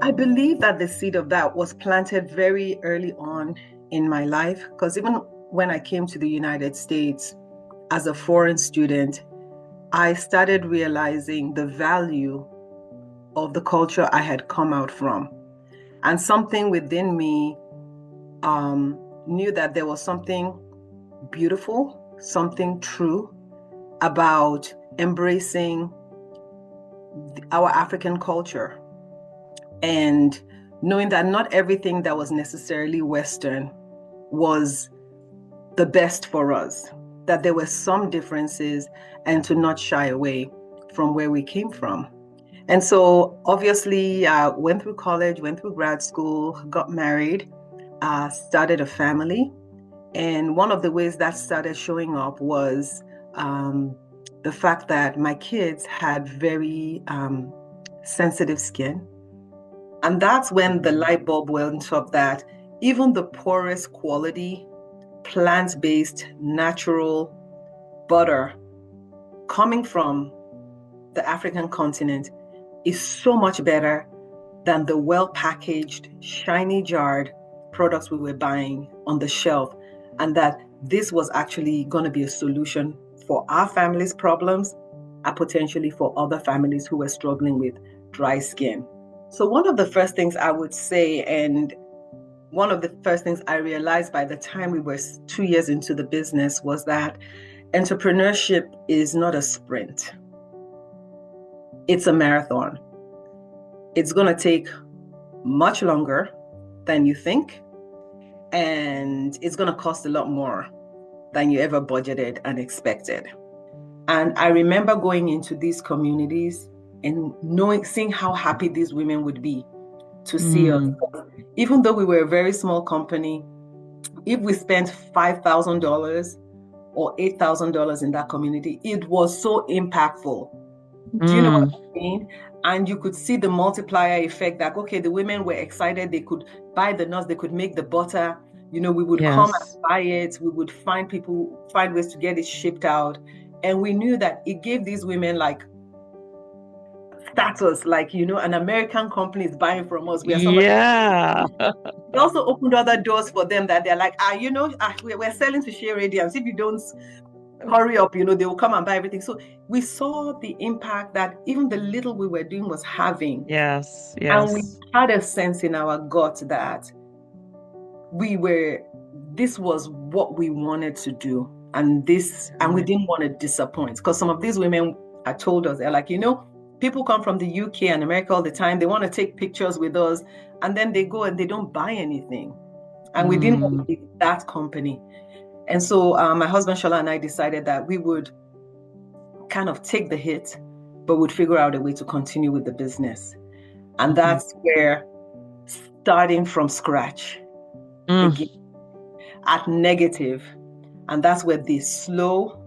I believe that the seed of that was planted very early on in my life, because even when I came to the United States as a foreign student, I started realizing the value of the culture I had come out from. And something within me knew that there was something beautiful, something true about embracing our African culture and knowing that not everything that was necessarily Western was the best for us, that there were some differences and to not shy away from where we came from. And so obviously went through college, went through grad school, got married, started a family. And one of the ways that started showing up was the fact that my kids had very sensitive skin. And that's when the light bulb went up that even the poorest quality, plant-based, natural butter coming from the African continent is so much better than the well-packaged, shiny jarred products we were buying on the shelf, and that this was actually going to be a solution for our family's problems and potentially for other families who were struggling with dry skin. So one of the first things I would say, and one of the first things I realized by the time we were 2 years into the business, was that entrepreneurship is not a sprint. It's a marathon. It's going to take much longer than you think, and it's going to cost a lot more than you ever budgeted and expected. And I remember going into these communities and seeing how happy these women would be to see us. Even though we were a very small company, if we spent $5,000 or $8,000 in that community, it was so impactful. Do you know what I mean? And you could see the multiplier effect that, okay, the women were excited. They could buy the nuts, they could make the butter. You know, we would come and buy it. We would find ways to get it shipped out. And we knew that it gave these women like status, like, you know, an American company is buying from us. We are somebody. Yeah. It also opened other doors for them that they're like, we're selling to Shea Radiance. If you don't hurry up, you know, they will come and buy everything. So we saw the impact that even the little we were doing was having. Yes. And we had a sense in our gut that this was what we wanted to do. And we didn't want to disappoint, because some of these women had told us, they're like, you know, people come from the UK and America all the time. They want to take pictures with us, and then they go and they don't buy anything. And we didn't want to be that company. And so my husband Shola and I decided that we would kind of take the hit, but would figure out a way to continue with the business. And that's where starting from scratch again at negative. And that's where the slow,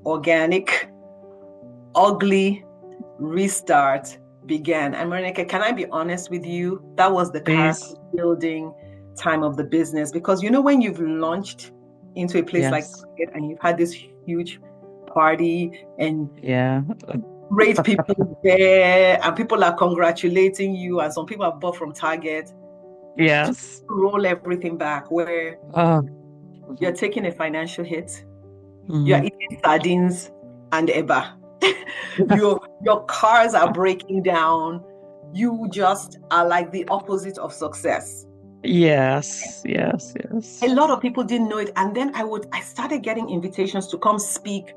organic, ugly restart began. And Monica, can I be honest with you? That was the character building time of the business, because, you know, when you've launched into a place like that and you've had this huge party and great people there and people are congratulating you and some people have bought from Target. Yes. Roll everything back where you're taking a financial hit. You're eating sardines and eba. Your cars are breaking down. You just are like the opposite of success. Yes. A lot of people didn't know it. And then I started getting invitations to come speak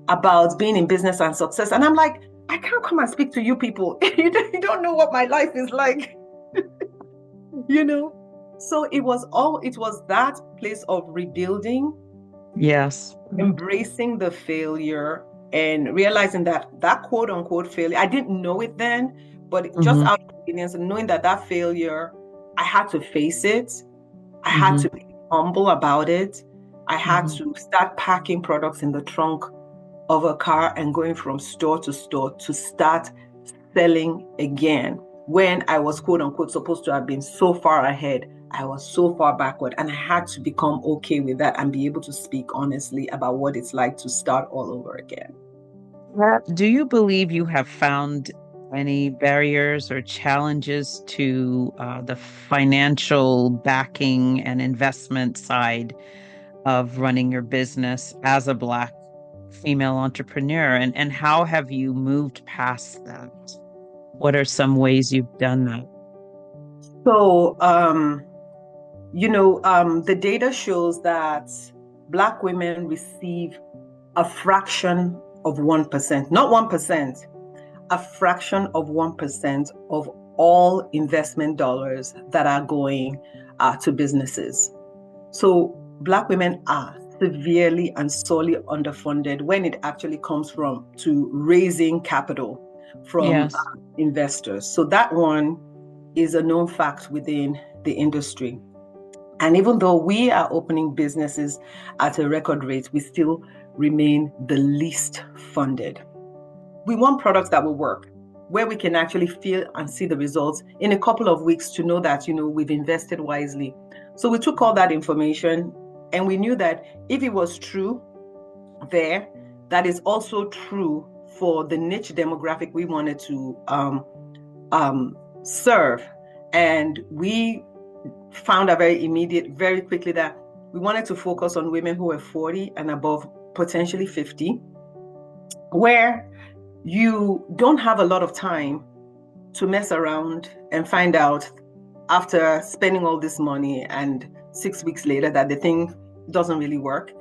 about being in business and success. And I'm like, I can't come and speak to you people. You don't know what my life is like. You know? So it was that place of rebuilding. Yes. Embracing the failure and realizing that quote unquote failure, I didn't know it then, but just out of experience and knowing that failure, I had to face it. I had to be humble about it. I had to start packing products in the trunk of a car and going from store to store to start selling again. When I was quote unquote supposed to have been so far ahead, I was so far backward, and I had to become okay with that and be able to speak honestly about what it's like to start all over again. Do you believe you have found any barriers or challenges to the financial backing and investment side of running your business as a Black female entrepreneur? And how have you moved past that? What are some ways you've done that? So, the data shows that Black women receive a fraction of 1%, not 1%, a fraction of 1% of all investment dollars that are going to businesses. So Black women are severely and sorely underfunded when it actually comes to raising capital from investors. So that one is a known fact within the industry. And even though we are opening businesses at a record rate, we still remain the least funded. We want products that will work, where we can actually feel and see the results in a couple of weeks to know that, we've invested wisely. So we took all that information and we knew that if it was true there, that is also true for the niche demographic we wanted to serve. And we found out very quickly that we wanted to focus on women who were 40 and above, potentially 50, where you don't have a lot of time to mess around and find out after spending all this money and 6 weeks later that the thing doesn't really work.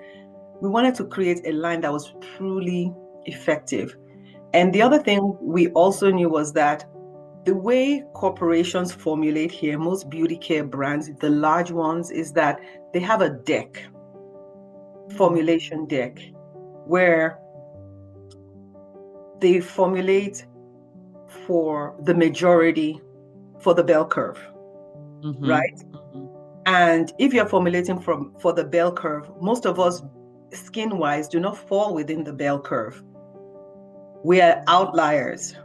We wanted to create a line that was truly effective. And the other thing we also knew was that the way corporations formulate here, most beauty care brands, the large ones, is that they have a deck, formulation deck, where they formulate for the majority, for the bell curve, right? Mm-hmm. And if you're formulating for the bell curve, most of us, skin-wise, do not fall within the bell curve. We are outliers.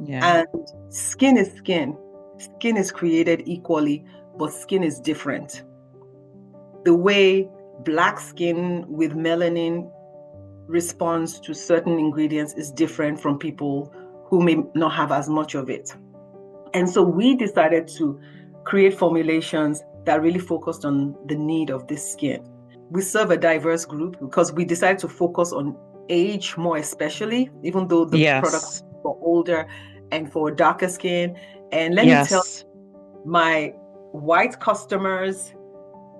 Yeah. And skin is skin. Skin is created equally, but skin is different. The way Black skin with melanin responds to certain ingredients is different from people who may not have as much of it. And so we decided to create formulations that really focused on the need of this skin. We serve a diverse group because we decided to focus on age more especially, even though the products for older and for darker skin. And let me tell you, my white customers,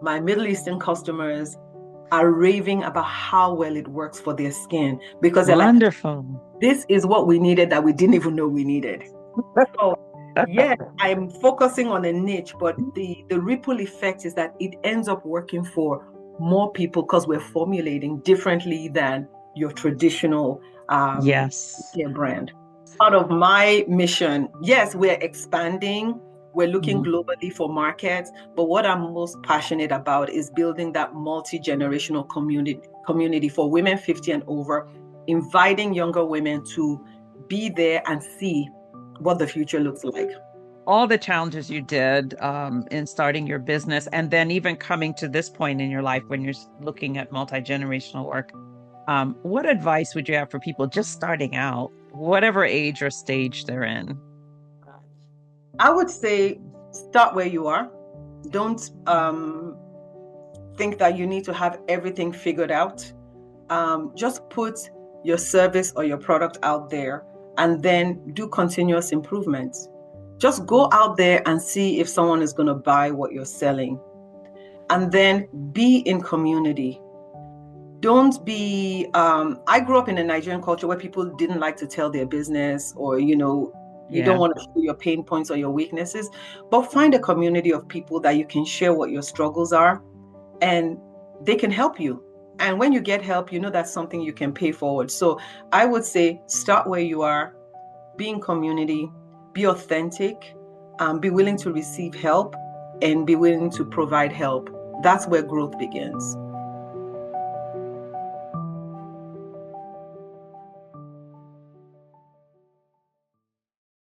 my Middle Eastern customers are raving about how well it works for their skin, because they're wonderful. Like, this is what we needed that we didn't even know we needed. So yeah, I'm focusing on a niche, but the ripple effect is that it ends up working for more people because we're formulating differently than your traditional care brand. Part of my mission, yes, we're expanding. We're looking globally for markets, but what I'm most passionate about is building that multi-generational community for women 50 and over, inviting younger women to be there and see what the future looks like. All the challenges you did in starting your business, and then even coming to this point in your life when you're looking at multi-generational work, what advice would you have for people just starting out, whatever age or stage they're in? I would say start where you are. Don't think that you need to have everything figured out. Just put your service or your product out there and then do continuous improvement. Just go out there and see if someone is going to buy what you're selling. And then be in community. Don't be, I grew up in a Nigerian culture where people didn't like to tell their business, or, you don't want to show your pain points or your weaknesses, but find a community of people that you can share what your struggles are, and they can help you. And when you get help, that's something you can pay forward. So I would say start where you are, be in community, be authentic, be willing to receive help, and be willing to provide help. That's where growth begins.